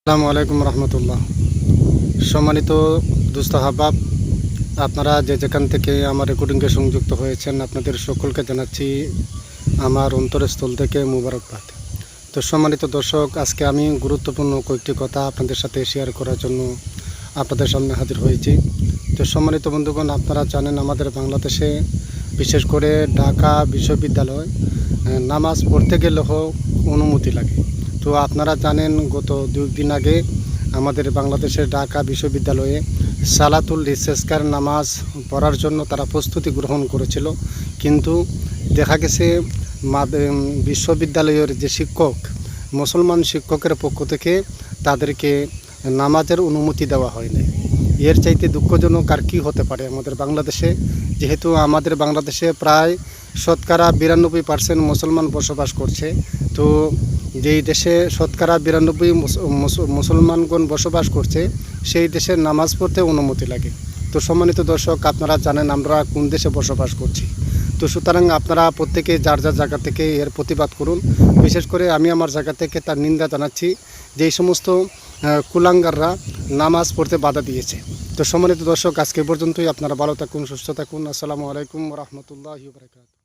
আসসালামু আলাইকুম রহমতুল্লাহ। সম্মানিত দুস্থ হাবাব, আপনারা যে যেখান থেকে আমার রেকর্ডিংয়ে সংযুক্ত হয়েছেন আপনাদের সকলকে জানাচ্ছি আমার অন্তরস্থল থেকে মুবারকবাদ। তো সম্মানিত দর্শক, আজকে আমি গুরুত্বপূর্ণ কয়েকটি কথা আপনাদের সাথে শেয়ার করার জন্য আপনাদের সামনে হাজির হয়েছি। তো সম্মানিত বন্ধুগণ, আপনারা জানেন আমাদের বাংলাদেশে বিশেষ করে ঢাকা বিশ্ববিদ্যালয় নামাজ পড়তে গেলেও অনুমতি লাগে। তো আপনারা জানেন গত 2 দিন আগে আমাদের বাংলাদেশের ঢাকা বিশ্ববিদ্যালয়ে সালাতুল ইস্তেসকার নামাজ পড়ার জন্য তারা প্রস্তুতি গ্রহণ করেছিল, কিন্তু দেখা গেছে বিশ্ববিদ্যালয়ের যে শিক্ষক, মুসলমান শিক্ষকের পক্ষ থেকে তাদেরকে নামাজের অনুমতি দেওয়া হয়নি। এর চাইতে দুঃখজনক আর কি হতে পারে আমাদের বাংলাদেশে, যেহেতু আমাদের বাংলাদেশে প্রায় শতকরা 92% মুসলমান বসবাস করছে। তো যেই দেশে শতকরা 92 মুসলমানগণ বসবাস করছে, সেই দেশে নামাজ পড়তে অনুমতি লাগে। তো সম্মানিত দর্শক, আপনারা জানেন আমরা কোন দেশে বসবাস করছি। তো সুতরাং আপনারা প্রত্যেকে যার যার জায়গা থেকে এর প্রতিবাদ করুন। বিশেষ করে আমি আমার জায়গা থেকে তার নিন্দা জানাচ্ছি যেই সমস্ত কুলাঙ্গাররা নামাজ পড়তে বাধা দিয়েছে। তো সম্মানিত দর্শক, আজকে পর্যন্তই। আপনারা ভালো থাকুন, সুস্থ থাকুন। আসসালামু আলাইকুম ওয়া রাহমাতুল্লাহি ওয়া বারাকাতুহু।